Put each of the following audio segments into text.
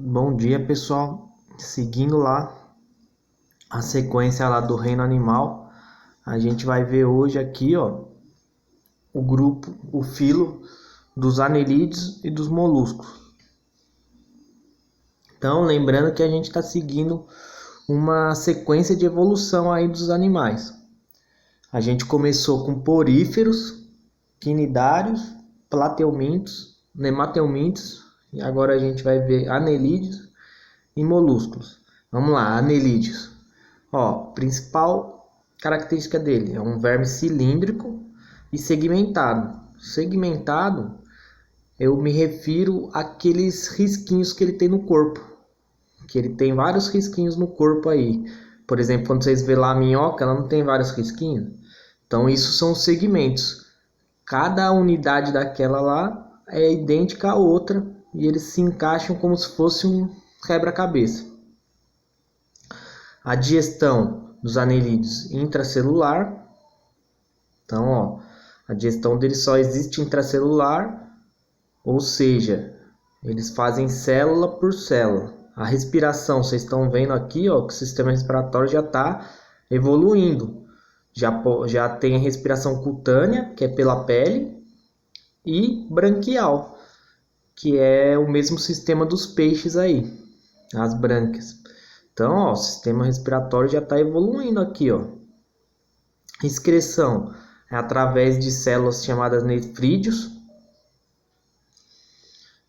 Bom dia, pessoal. Seguindo lá a sequência lá do reino animal, a gente vai ver hoje aqui, ó, o filo dos anelídeos e dos moluscos. Então, lembrando que a gente está seguindo uma sequência de evolução aí dos animais. A gente começou com poríferos, quinidários, plateumintos, nematelmintos, e agora a gente vai ver anelídeos e moluscos. Vamos lá, anelídeos. Ó, principal característica dele é um verme cilíndrico e segmentado. Segmentado, eu me refiro àqueles risquinhos que ele tem no corpo. Que ele tem vários risquinhos no corpo aí. Por exemplo, quando vocês vê lá a minhoca, ela não tem vários risquinhos. Então, isso são os segmentos. Cada unidade daquela lá é idêntica à outra e eles se encaixam como se fosse um quebra-cabeça. A digestão dos anelídeos intracelular. Então, ó, a digestão deles só existe intracelular, ou seja, eles fazem célula por célula. A respiração, vocês estão vendo aqui, ó, que o sistema respiratório já está evoluindo. Já tem a respiração cutânea, que é pela pele, e branquial, que é o mesmo sistema dos peixes aí, as brânquias. Então, ó, o sistema respiratório já está evoluindo aqui, ó. Excreção é através de células chamadas nefrídeos.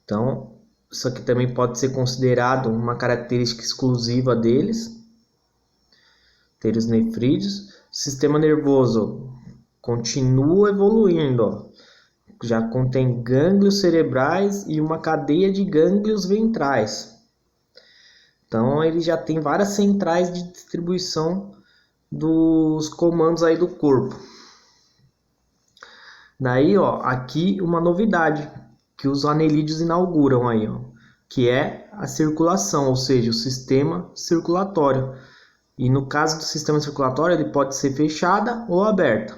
Então, isso aqui também pode ser considerado uma característica exclusiva deles, ter os nefrídeos. O sistema nervoso continua evoluindo, ó. Já contém gânglios cerebrais e uma cadeia de gânglios ventrais. Então, ele já tem várias centrais de distribuição dos comandos aí do corpo. Daí, ó, aqui uma novidade que os anelídeos inauguram aí, ó, que é a circulação, ou seja, o sistema circulatório. E no caso do sistema circulatório, ele pode ser fechada ou aberta.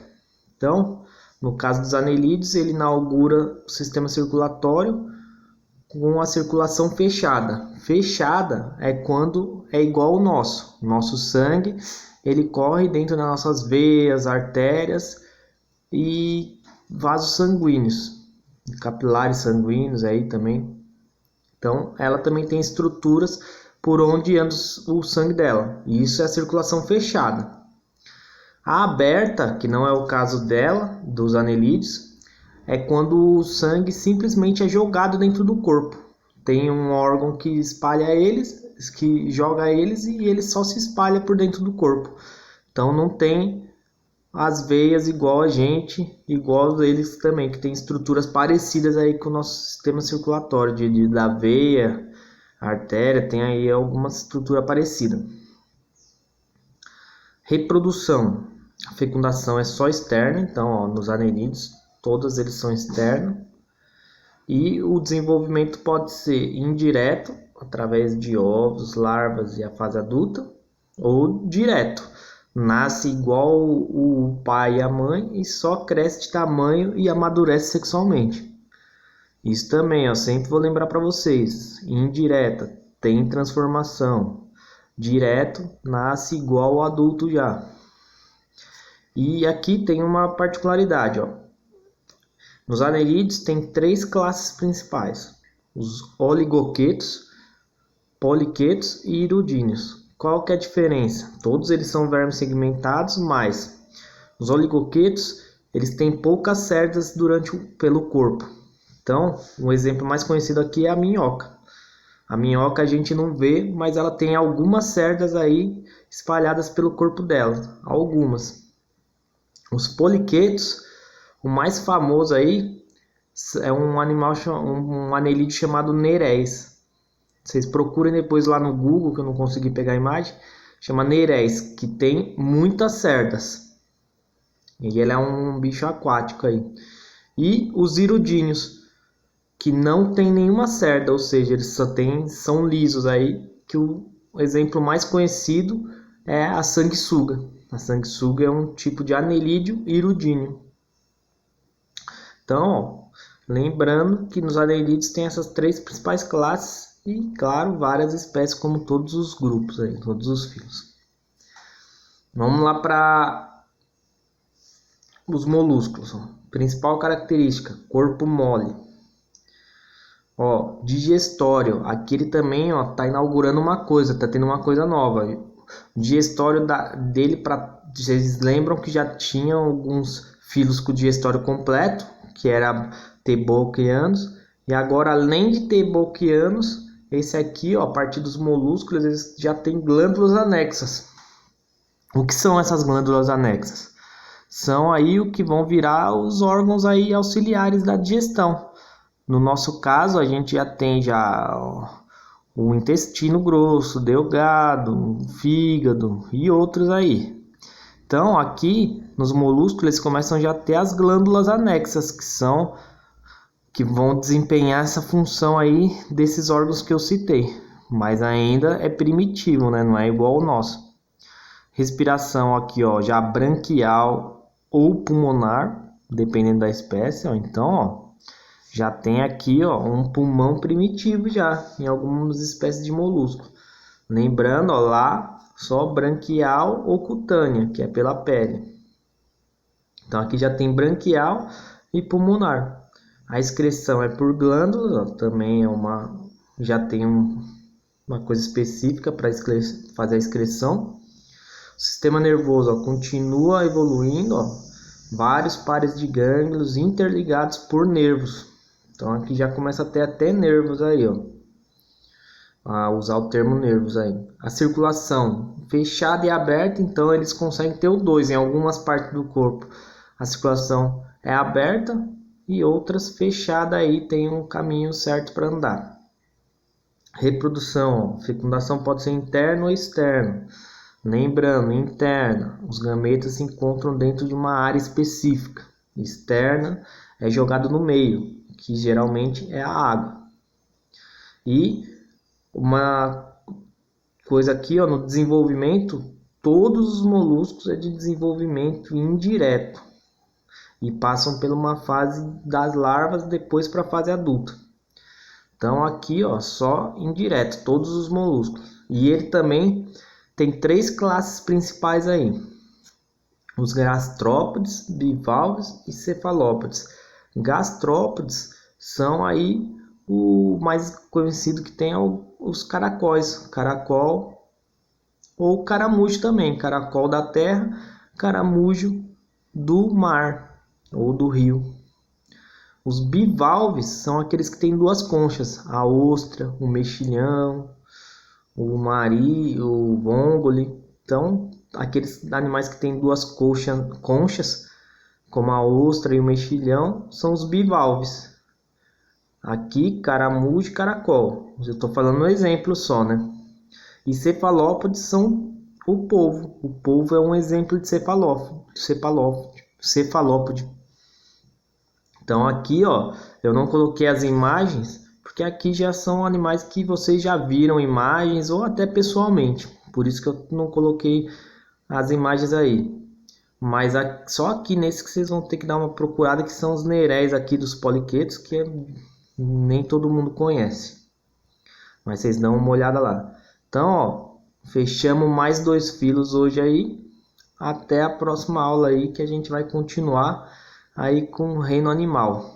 Então, no caso dos anelídeos, ele inaugura o sistema circulatório com a circulação fechada. Fechada é quando é igual ao nosso. O nosso sangue, ele corre dentro das nossas veias, artérias e vasos sanguíneos, capilares sanguíneos aí também. Então, ela também tem estruturas por onde anda o sangue dela. E isso é a circulação fechada. A aberta, que não é o caso dela, dos anelídeos, é quando o sangue simplesmente é jogado dentro do corpo. Tem um órgão que espalha eles, que joga eles e ele só se espalha por dentro do corpo. Então não tem as veias igual a gente, igual eles também, que tem estruturas parecidas aí com o nosso sistema circulatório, da veia, a artéria, tem aí alguma estrutura parecida. Reprodução. A fecundação é só externa, então ó, nos anelídeos todos eles são externos. E o desenvolvimento pode ser indireto, através de ovos, larvas e a fase adulta, ou direto. Nasce igual o pai e a mãe e só cresce de tamanho e amadurece sexualmente. Isso também, ó, sempre vou lembrar para vocês. Indireta, tem transformação. Direto, nasce igual o adulto já. E aqui tem uma particularidade, ó. Nos anelídeos tem 3 classes principais: os oligoquetos, poliquetos e irudíneos. Qual que é a diferença? Todos eles são vermes segmentados, mas os oligoquetos eles têm poucas cerdas pelo corpo. Então, um exemplo mais conhecido aqui é a minhoca. A minhoca a gente não vê, mas ela tem algumas cerdas aí espalhadas pelo corpo dela, algumas. Os poliquetos, o mais famoso aí é um anelídeo chamado Nereis. Vocês procurem depois lá no Google, que eu não consegui pegar a imagem. Chama Nereis, que tem muitas cerdas. E ele é um bicho aquático aí. E os irudíneos, que não tem nenhuma cerda, ou seja, eles são lisos aí. Que o exemplo mais conhecido é a sanguessuga. A sanguessuga é um tipo de anelídeo irudíneo. Então, ó, lembrando que nos anelídeos tem essas 3 principais classes e, claro, várias espécies como todos os grupos aí, todos os filos. Vamos lá para os molúsculos. Ó. Principal característica, corpo mole. Ó, digestório, aqui ele também ó, tá inaugurando uma coisa, tá tendo uma coisa nova. O digestório dele, vocês lembram que já tinham alguns filos com digestório completo, que era Teboquianos, e agora além de Teboquianos, esse aqui, ó, a partir dos molúsculos, eles já tem glândulas anexas. O que são essas glândulas anexas? São aí o que vão virar os órgãos aí auxiliares da digestão. No nosso caso, a gente já tem o intestino grosso, delgado, o fígado e outros aí. Então, aqui nos molúsculos eles começam já a ter as glândulas anexas, que vão desempenhar essa função aí desses órgãos que eu citei. Mas ainda é primitivo, né? Não é igual ao nosso. Respiração aqui, ó, já branquial ou pulmonar, dependendo da espécie, ó. Então, ó, já tem aqui, ó, um pulmão primitivo já em algumas espécies de moluscos. Lembrando, ó, lá só branquial ou cutânea, que é pela pele. Então aqui já tem branquial e pulmonar. A excreção é por glândulas, ó, também é já tem uma coisa específica para fazer a excreção. O sistema nervoso, ó, continua evoluindo, ó, vários pares de gânglios interligados por nervos. Então aqui já começa a ter até nervos aí, ó. A usar o termo nervos aí. A circulação fechada e aberta, então eles conseguem ter o dois. Em algumas partes do corpo a circulação é aberta e outras fechada aí tem um caminho certo para andar. Reprodução, ó. Fecundação pode ser interna ou externa. Lembrando, interna, os gametas se encontram dentro de uma área específica. Externa é jogado no meio, que geralmente é a água. E uma coisa aqui, ó, no desenvolvimento, todos os moluscos é de desenvolvimento indireto e passam por uma fase das larvas depois para a fase adulta. Então aqui, ó, só indireto, todos os moluscos. E ele também tem três classes principais aí: os gastrópodes, bivalves e cefalópodes. Gastrópodes são aí o mais conhecido que tem é os caracóis, caracol ou caramujo também, caracol da terra, caramujo do mar ou do rio. Os bivalves são aqueles que têm duas conchas, a ostra, o mexilhão, o mari, o vongole. Então, aqueles animais que têm duas conchas, como a ostra e o mexilhão, são os bivalves. Aqui, caramujo e caracol. Eu estou falando um exemplo só, né? E cefalópodes são o polvo. O polvo é um exemplo de cefalópode. Então aqui, ó, eu não coloquei as imagens, porque aqui já são animais que vocês já viram imagens ou até pessoalmente. Por isso que eu não coloquei as imagens aí. Mas só aqui nesse que vocês vão ter que dar uma procurada, que são os neréis aqui dos poliquetos, que nem todo mundo conhece. Mas vocês dão uma olhada lá. Então, ó, fechamos mais 2 filos hoje aí. Até a próxima aula aí, que a gente vai continuar aí com o reino animal.